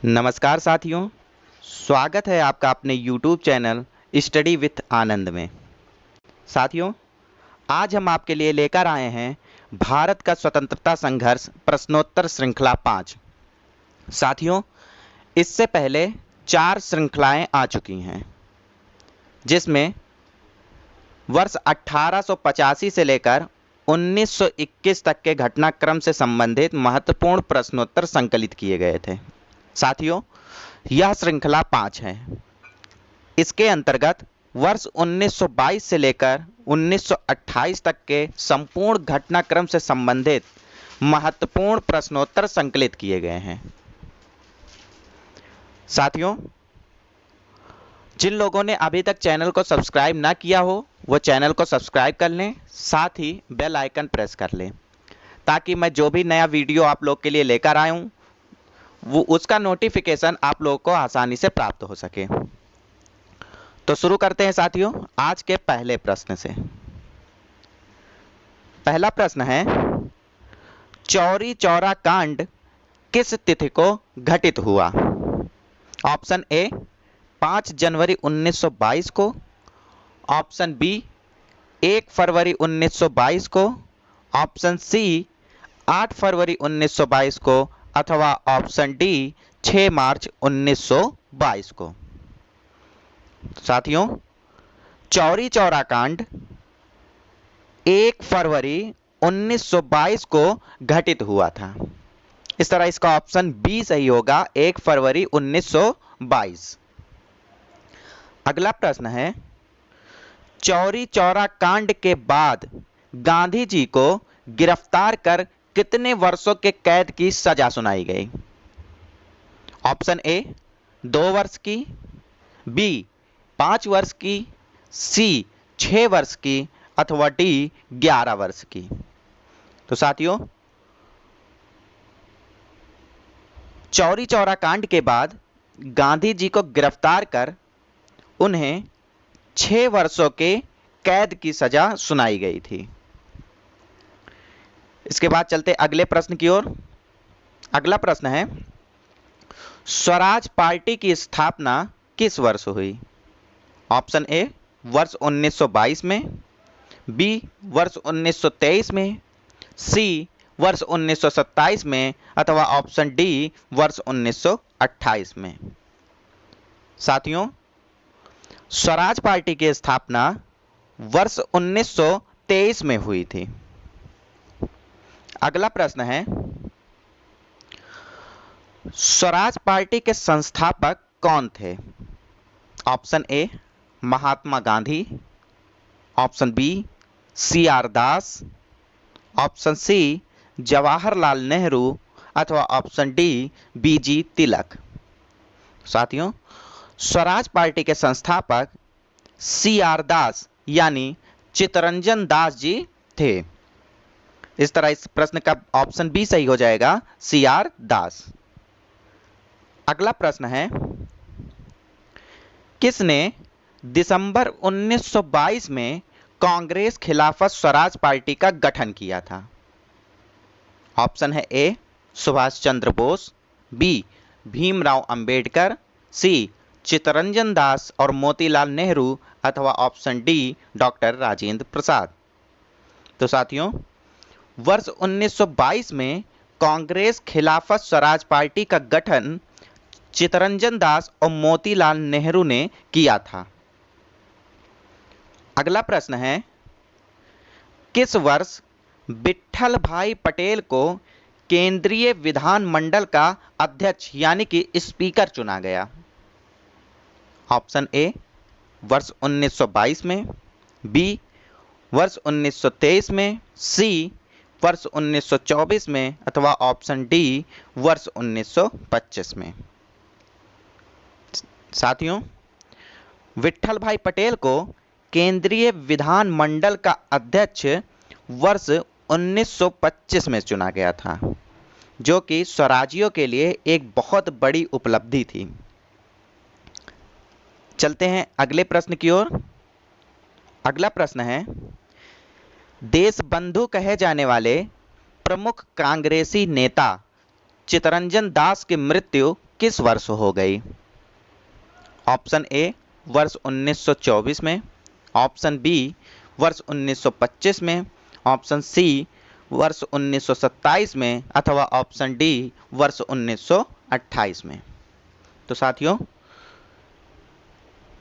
नमस्कार साथियों, स्वागत है आपका अपने YouTube चैनल स्टडी विथ आनंद में। साथियों, आज हम आपके लिए लेकर आए हैं भारत का स्वतंत्रता संघर्ष प्रश्नोत्तर श्रृंखला 5। साथियों, इससे पहले 4 श्रृंखलाएं आ चुकी हैं, जिसमें वर्ष 1885 से लेकर 1921 तक के घटनाक्रम से संबंधित महत्वपूर्ण प्रश्नोत्तर संकलित किए गए थे। साथियों, यह श्रृंखला 5 है। इसके अंतर्गत वर्ष 1922 से लेकर 1928 तक के संपूर्ण घटनाक्रम से संबंधित महत्वपूर्ण प्रश्नोत्तर संकलित किए गए हैं। साथियों, जिन लोगों ने अभी तक चैनल को सब्सक्राइब ना किया हो, वो चैनल को सब्सक्राइब कर लें, साथ ही बेल आइकन प्रेस कर लें, ताकि मैं जो भी नया वीडियो आप लोग के लिए लेकर आऊँ वो उसका नोटिफिकेशन आप लोगों को आसानी से प्राप्त हो सके। तो शुरू करते हैं साथियों आज के पहले प्रश्न से। पहला प्रश्न है, चौरी चौरा कांड किस तिथि को घटित हुआ? ऑप्शन ए 5 जनवरी 1922 को, ऑप्शन बी 1 फरवरी 1922 को, ऑप्शन सी 8 फरवरी 1922 को, अथवा ऑप्शन डी 6 मार्च 1922 को। साथियों, चौरी चौरा कांड 1 फरवरी 1922 को घटित हुआ था। इस तरह इसका ऑप्शन बी सही होगा, 1 फरवरी 1922। अगला प्रश्न है, चौरी चौरा कांड के बाद गांधी जी को गिरफ्तार कर कितने वर्षों के कैद की सजा सुनाई गई? ऑप्शन ए 2 वर्ष की, बी 5 वर्ष की, सी 6 वर्ष की, अथवा डी 11 वर्ष की। तो साथियों, चौरी चौरा कांड के बाद गांधी जी को गिरफ्तार कर उन्हें 6 वर्षों के कैद की सजा सुनाई गई थी। इसके बाद चलते अगले प्रश्न की ओर। अगला प्रश्न है, स्वराज पार्टी की स्थापना किस वर्ष हुई? ऑप्शन ए वर्ष 1922 में, बी वर्ष 1923 में, सी वर्ष 1927 में, अथवा ऑप्शन डी वर्ष 1928 में। साथियों, स्वराज पार्टी की स्थापना वर्ष 1923 में हुई थी। अगला प्रश्न है, स्वराज पार्टी के संस्थापक कौन थे? Option A Mahatma Gandhi, option B CR Das, option C Jawaharlal Nehru, अथवा ऑप्शन डी BG तिलक। साथियों, स्वराज पार्टी के संस्थापक CR दास यानी चित्तरंजन दास जी थे। इस तरह इस प्रश्न का ऑप्शन बी सही हो जाएगा, CR दास। अगला प्रश्न है, किसने दिसंबर 1922 में कांग्रेस खिलाफत स्वराज पार्टी का गठन किया था? ऑप्शन है ए सुभाष चंद्र बोस, बी भीमराव अंबेडकर, सी चित्तरंजन दास और मोतीलाल नेहरू, अथवा option D doctor Rajendra Prasad. तो साथियों, वर्ष 1922 में कांग्रेस खिलाफत स्वराज पार्टी का गठन चित्तरंजन दास और मोतीलाल नेहरू ने किया था। अगला प्रश्न है, किस वर्ष विट्ठल भाई पटेल को केंद्रीय विधानमंडल का अध्यक्ष यानी कि स्पीकर चुना गया? ऑप्शन ए वर्ष 1922 में, बी वर्ष 1923 में, सी वर्ष 1924 में, अथवा ऑप्शन डी वर्ष 1925 में। साथियों, विट्ठल भाई पटेल को केंद्रीय विधानमंडल का अध्यक्ष वर्ष 1925 में चुना गया था, जो कि स्वराजियों के लिए एक बहुत बड़ी उपलब्धि थी। चलते हैं अगले प्रश्न की ओर। अगला प्रश्न है, देशबंधु कहे जाने वाले प्रमुख कांग्रेसी नेता चित्तरंजन दास की मृत्यु किस वर्ष हो गई? ऑप्शन ए वर्ष 1924 में, ऑप्शन बी वर्ष 1925 में, ऑप्शन सी वर्ष 1927 में, अथवा ऑप्शन डी वर्ष 1928 में। तो साथियों,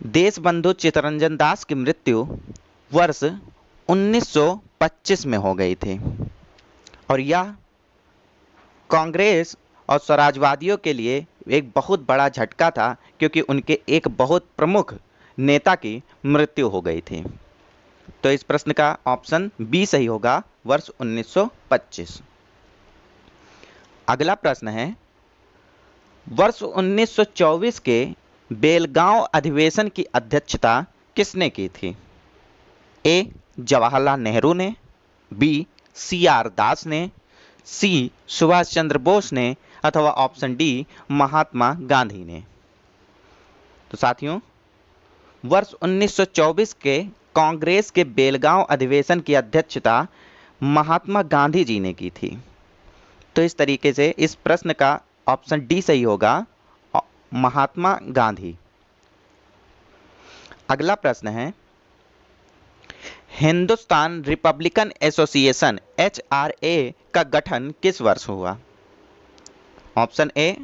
देशबंधु चित्तरंजन दास की मृत्यु वर्ष 1925 में हो गई थी और यह कांग्रेस और स्वराजवादियों के लिए एक बहुत बड़ा झटका था, क्योंकि उनके एक बहुत प्रमुख नेता की मृत्यु हो गई थी। तो इस प्रश्न का ऑप्शन बी सही होगा, वर्ष 1925। अगला प्रश्न है, वर्ष 1924 के बेलगांव अधिवेशन की अध्यक्षता किसने की थी? ए जवाहरलाल नेहरू ने, बी CR दास ने, सी सुभाष चंद्र बोस ने, अथवा ऑप्शन डी महात्मा गांधी ने। तो साथियों, वर्ष 1924 के कांग्रेस के बेलगांव अधिवेशन की अध्यक्षता महात्मा गांधी जी ने की थी। तो इस तरीके से इस प्रश्न का ऑप्शन डी सही होगा, महात्मा गांधी। अगला प्रश्न है, हिंदुस्तान रिपब्लिकन एसोसिएशन HRA का गठन किस वर्ष हुआ? ऑप्शन ए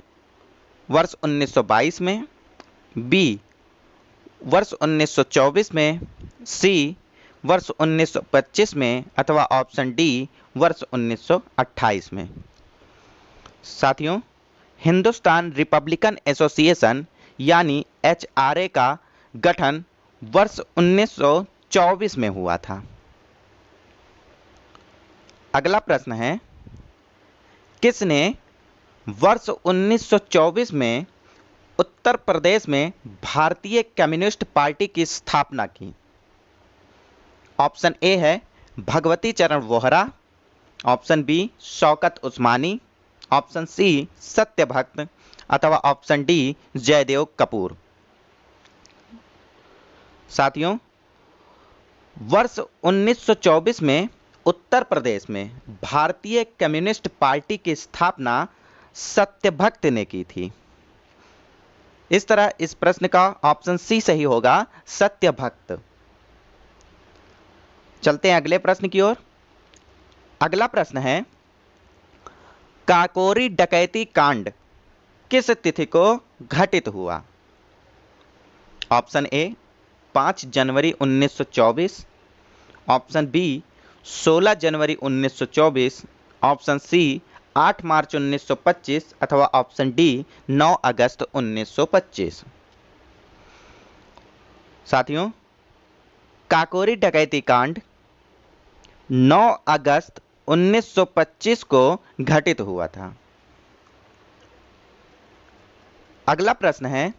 वर्ष 1922 में, बी वर्ष 1924 में, सी वर्ष 1925 में, अथवा ऑप्शन डी वर्ष 1928 में। साथियों, हिंदुस्तान रिपब्लिकन एसोसिएशन यानी HRA का गठन वर्ष 1924 में हुआ था। अगला प्रश्न है, किसने वर्ष 1924 में उत्तर प्रदेश में भारतीय कम्युनिस्ट पार्टी की स्थापना की? ऑप्शन ए है भगवती चरण वोहरा, ऑप्शन बी शौकत उस्मानी, ऑप्शन सी सत्यभक्त, अथवा ऑप्शन डी जयदेव कपूर। साथियों, वर्ष 1924 में उत्तर प्रदेश में भारतीय कम्युनिस्ट पार्टी की स्थापना सत्यभक्त ने की थी। इस तरह इस प्रश्न का ऑप्शन सी सही होगा, सत्यभक्त। चलते हैं अगले प्रश्न की ओर। अगला प्रश्न है, काकोरी डकैती कांड किस तिथि को घटित हुआ? ऑप्शन ए 5 जनवरी 1924, ऑप्शन बी 16 जनवरी 1924, ऑप्शन सी 8 मार्च 1925, अथवा ऑप्शन डी 9 अगस्त 1925। साथियों, काकोरी डकैती कांड 9 अगस्त 1925 को घटित हुआ था। अगला प्रश्न है,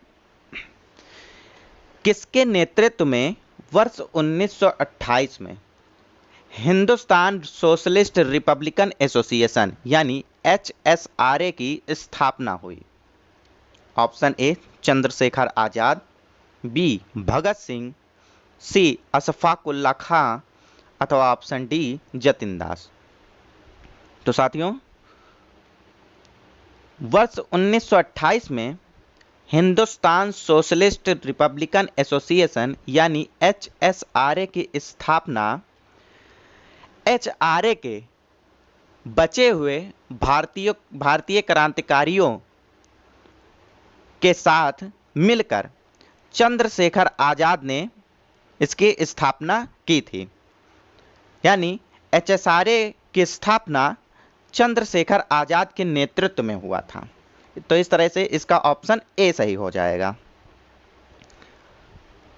किसके नेतृत्व में वर्ष 1928 में हिंदुस्तान सोशलिस्ट रिपब्लिकन एसोसिएशन यानी HSRA की स्थापना हुई? Option A Chandrashekhar Azad, B Bhagat Singh, C Ashfaqulla Khan, अथवा ऑप्शन डी जतिन दास। तो साथियों, वर्ष 1928 में हिंदुस्तान सोशलिस्ट रिपब्लिकन एसोसिएशन यानी HSRA की स्थापना HRA के बचे हुए भारतीय क्रांतिकारियों के साथ मिलकर चंद्रशेखर आजाद ने इसकी स्थापना की थी। यानी HSRA की स्थापना चंद्रशेखर आजाद के नेतृत्व में हुआ था। तो इस तरह से इसका ऑप्शन ए सही हो जाएगा।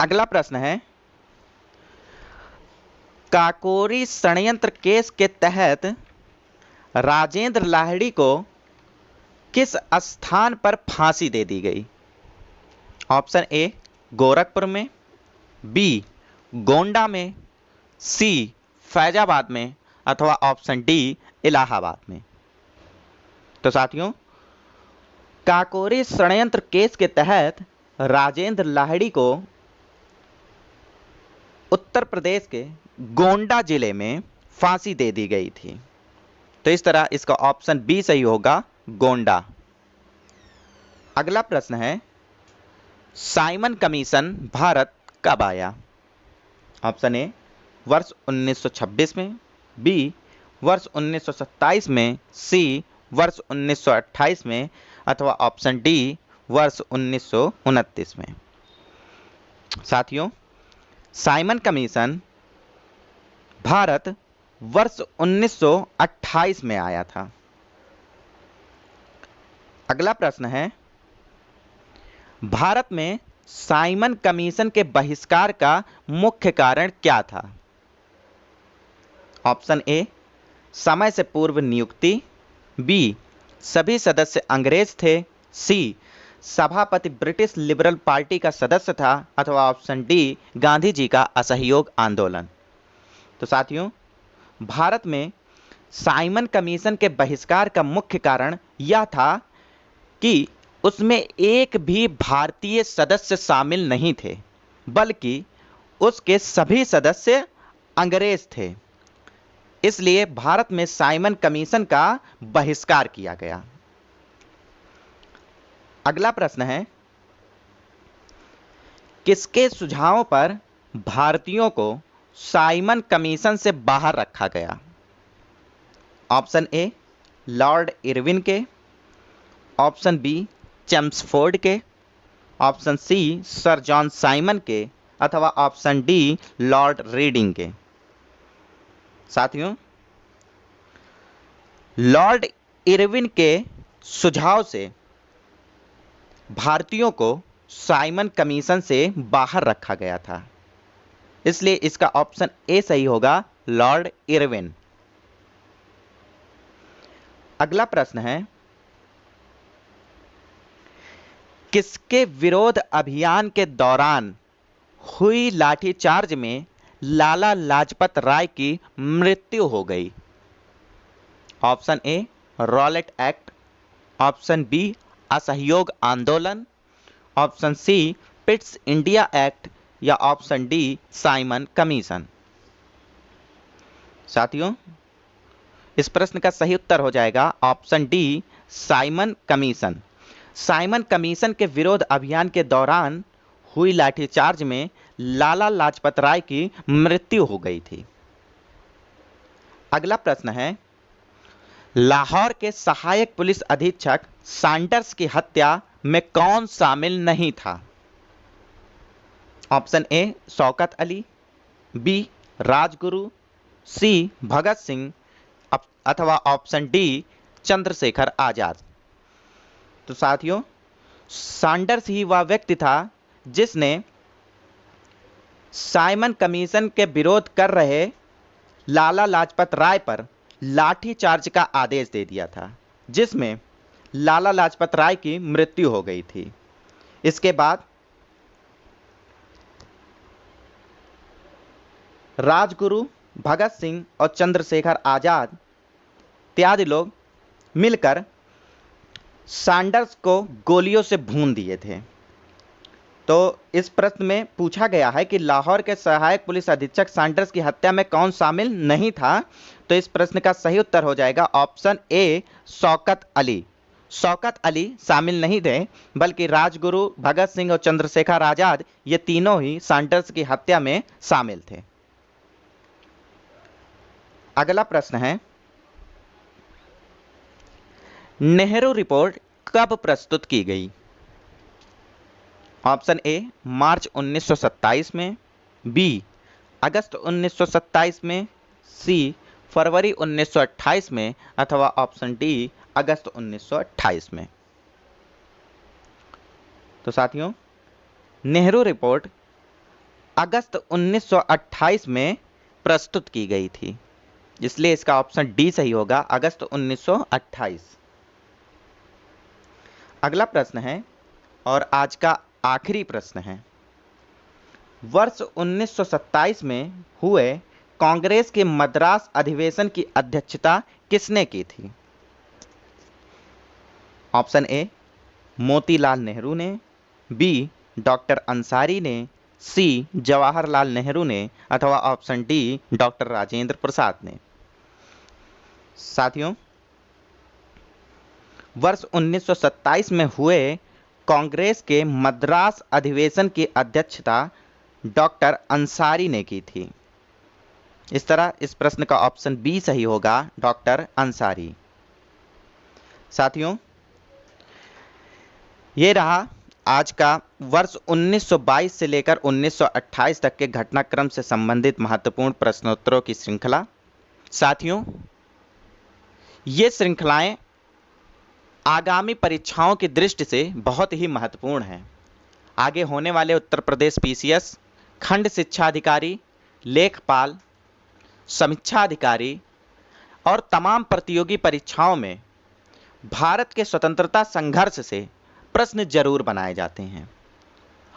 अगला प्रश्न है, काकोरी षड्यंत्र केस के तहत राजेंद्र लाहिड़ी को किस स्थान पर फांसी दे दी गई? ऑप्शन ए गोरखपुर में, बी गोंडा में, सी फैजाबाद में, अथवा ऑप्शन डी इलाहाबाद में। तो साथियों, काकोरी षड्यंत्र केस के तहत राजेंद्र लाहिड़ी को उत्तर प्रदेश के गोंडा जिले में फांसी दे दी गई थी। तो इस तरह इसका ऑप्शन बी सही होगा, गोंडा। अगला प्रश्न है, साइमन कमीशन भारत कब आया? ऑप्शन ए वर्ष 1926 में, बी वर्ष 1927 में, सी वर्ष 1928 में, अथवा ऑप्शन डी वर्ष 1929 में। साथियों, साइमन कमीशन भारत वर्ष 1928 में आया था। अगला प्रश्न है, भारत में साइमन कमीशन के बहिष्कार का मुख्य कारण क्या था? ऑप्शन ए समय से पूर्व नियुक्ति, बी सभी सदस्य अंग्रेज थे, सी सभापति ब्रिटिश लिबरल पार्टी का सदस्य था, अथवा ऑप्शन डी गांधी जी का असहयोग आंदोलन। तो साथियों, भारत में साइमन कमीशन के बहिष्कार का मुख्य कारण यह था कि उसमें एक भी भारतीय सदस्य शामिल नहीं थे, बल्कि उसके सभी सदस्य अंग्रेज थे। इसलिए भारत में साइमन कमीशन का बहिष्कार किया गया। अगला प्रश्न है, किसके सुझावों पर भारतीयों को साइमन कमीशन से बाहर रखा गया? ऑप्शन ए लॉर्ड इरविन के, ऑप्शन बी चेम्सफोर्ड के, option C sir John Simon के, अथवा ऑप्शन डी लॉर्ड रीडिंग के। साथियों, लॉर्ड इरविन के सुझाव से भारतीयों को साइमन कमीशन से बाहर रखा गया था, इसलिए इसका ऑप्शन ए सही होगा, लॉर्ड इरविन। अगला प्रश्न है, किसके विरोध अभियान के दौरान हुई लाठीचार्ज में लाला लाजपत राय की मृत्यु हो गई? Option A Rowlatt Act, option B असहयोग आंदोलन, option C Pitt's India Act, या ऑप्शन डी साइमन कमीशन। साथियों, इस प्रश्न का सही उत्तर हो जाएगा option D Simon Commission. Simon Commission के विरोध अभियान के दौरान हुई लाठीचार्ज में लाला लाजपत राय की मृत्यु हो गई थी। अगला प्रश्न है, लाहौर के सहायक पुलिस अधीक्षक सैंडर्स की हत्या में कौन शामिल नहीं था? Option A Shaukat Ali, B Rajguru, C Bhagat Singh, अथवा ऑप्शन डी चंद्रशेखर आजाद। तो साथियों, सैंडर्स ही वह व्यक्ति था जिसने साइमन कमीशन के विरोध कर रहे लाला लाजपत राय पर लाठीचार्ज का आदेश दे दिया था, जिसमें लाला लाजपत राय की मृत्यु हो गई थी। इसके बाद राजगुरु, भगत सिंह और चंद्रशेखर आजाद इत्यादि लोग मिलकर सैंडर्स को गोलियों से भून दिए थे। तो इस प्रश्न में पूछा गया है कि लाहौर के सहायक पुलिस अधीक्षक सैंडर्स की हत्या में कौन शामिल नहीं था? तो इस प्रश्न का सही उत्तर हो जाएगा ऑप्शन ए शौकत अली। शौकत अली शामिल नहीं थे, बल्कि राजगुरु, भगत सिंह और चंद्रशेखर आजाद ये तीनों ही सैंडर्स की हत्या में शामिल थे। अगला प्रश्न है, नेहरू रिपोर्ट कब प्रस्तुत की गई? ऑप्शन ए मार्च 1927 में, बी अगस्त 1927 में, सी फरवरी 1928 में, अथवा ऑप्शन डी अगस्त 1928 में। तो साथियों, नेहरू रिपोर्ट अगस्त 1928 में प्रस्तुत की गई थी, इसलिए इसका ऑप्शन डी सही होगा, अगस्त 1928। अगला प्रश्न है और आज का आखिरी प्रश्न है, वर्ष 1927 में हुए कांग्रेस के मद्रास अधिवेशन की अध्यक्षता किसने की थी? ऑप्शन ए मोतीलाल नेहरू ने, बी डॉक्टर अंसारी ने, सी जवाहरलाल नेहरू ने, अथवा option D doctor Rajendra Prasad ने। साथियों, वर्ष 1927 में हुए कांग्रेस के मद्रास अधिवेशन की अध्यक्षता डॉक्टर अंसारी ने की थी? इस तरह इस प्रश्न का ऑप्शन बी सही होगा, डॉक्टर अंसारी। साथियों, ये रहा आज का वर्ष 1922 से लेकर 1928 तक के घटनाक्रम से संबंधित महत्वपूर्ण प्रश्नोत्तरों की श्रृंखला। साथियों, ये श्रृंखलाएं आगामी परीक्षाओं की दृष्टि से बहुत ही महत्वपूर्ण हैं। आगे होने वाले उत्तर प्रदेश पीसीएस, खंड शिक्षा अधिकारी, लेखपाल, समीक्षा अधिकारी और तमाम प्रतियोगी परीक्षाओं में भारत के स्वतंत्रता संघर्ष से प्रश्न जरूर बनाए जाते हैं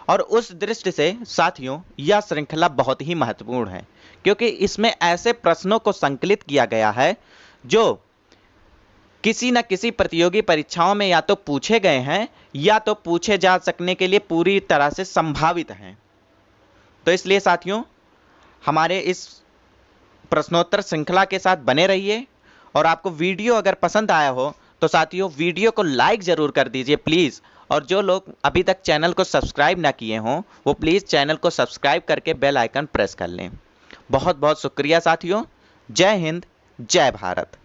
और उस दृष्टि से साथियों यह श्रृंखला बहुत ही महत्वपूर्ण है, क्योंकि इसमें ऐसे प्रश्नों को संकलित किया गया है जो किसी न किसी प्रतियोगी परीक्षाओं में या तो पूछे गए हैं या तो पूछे जा सकने के लिए पूरी तरह से संभावित हैं। तो इसलिए साथियों, हमारे इस प्रश्नोत्तर श्रृंखला के साथ बने रहिए और आपको वीडियो अगर पसंद आया हो तो साथियों वीडियो को लाइक ज़रूर कर दीजिए प्लीज़। और जो लोग अभी तक चैनल को सब्सक्राइब ना किए हों वो प्लीज़ चैनल को सब्सक्राइब करके बेल आइकन प्रेस कर लें। बहुत बहुत शुक्रिया साथियों। जय हिंद, जय भारत।